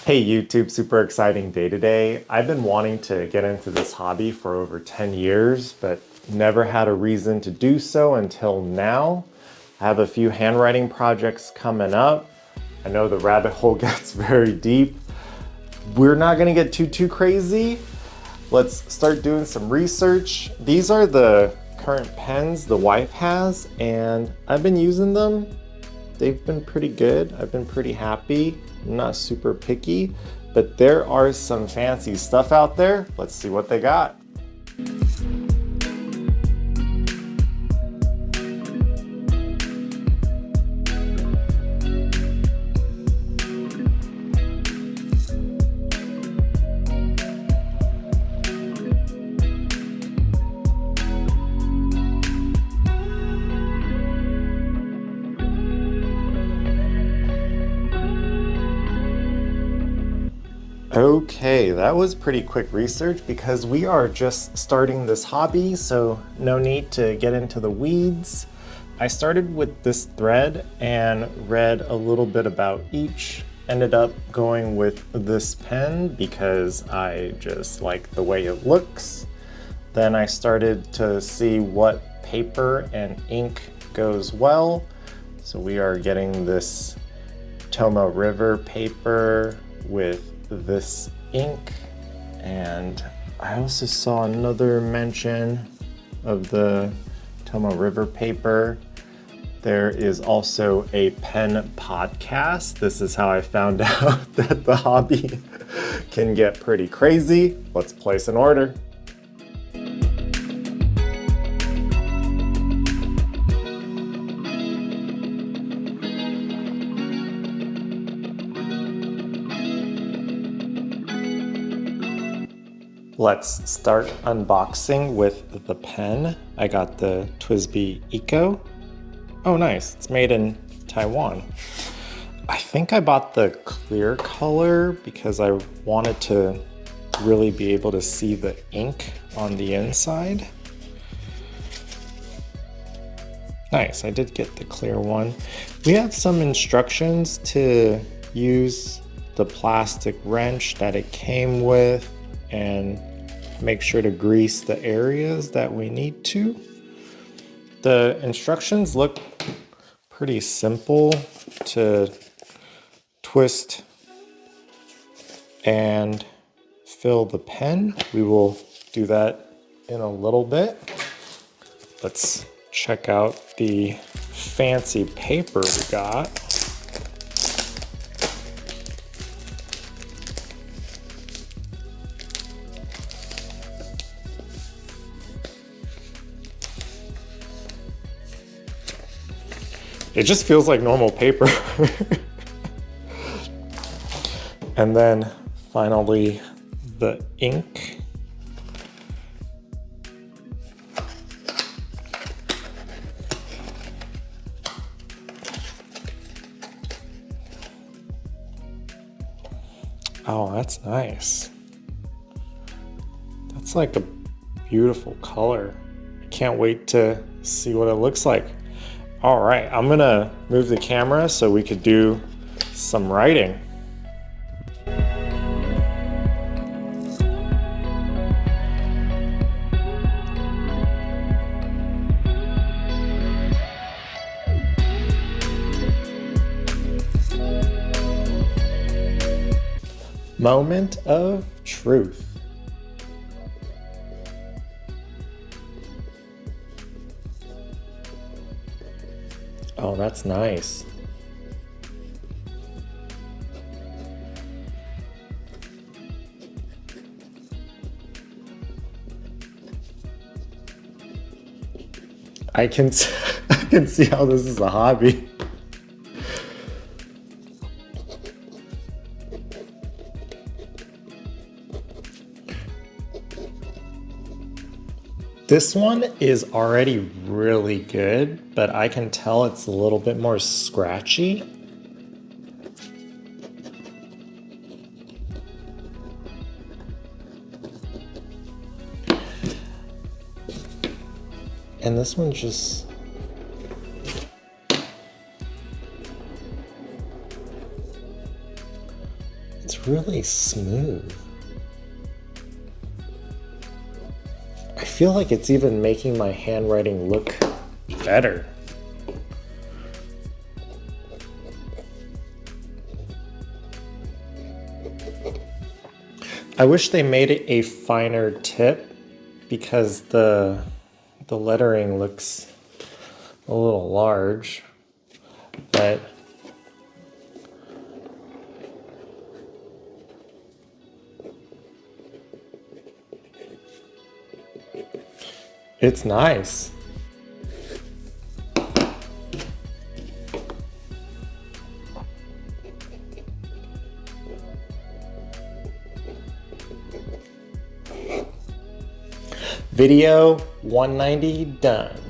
Hey YouTube, super exciting day today. I've been wanting to get into this hobby for over 10 years, but never had a reason to do so until now. I have a few handwriting projects coming up. I know the rabbit hole gets very deep. We're not gonna get too crazy. Let's start doing some research. These are the current pens the wife has, and I've been using them. They've been pretty good. I've been pretty happy. I'm not super picky, but there are some fancy stuff out there. Let's see what they got. Okay, that was pretty quick research because we are just starting this hobby, so no need to get into the weeds. I started with this thread and read a little bit about each. Ended up going with this pen because I just like the way it looks. Then I started to see what paper and ink goes well. So we are getting this Tomoe River paper with this ink, and I also saw another mention of the Tomoe River paper. There is also a pen podcast. This is how I found out that the hobby can get pretty crazy. Let's place an order. Let's start unboxing with the pen. I got the TWSBI Eco. Oh nice, it's made in Taiwan. I think I bought the clear color because I wanted to really be able to see the ink on the inside. Nice, I did get the clear one. We have some instructions to use the plastic wrench that it came with and make sure to grease the areas that we need to. The instructions look pretty simple to twist and fill the pen. We will do that in a little bit. Let's check out the fancy paper we got. It just feels like normal paper. And then finally the ink. Oh, that's nice. That's like a beautiful color. I can't wait to see what it looks like. All right, I'm gonna move the camera so we could do some writing. Moment of truth. Oh, that's nice. I can see how this is a hobby. This one is already really good, but I can tell it's a little bit more scratchy. And this one just... It's really smooth. I feel like it's even making my handwriting look better. I wish they made it a finer tip because the lettering looks a little large, but it's nice. Video 190 done.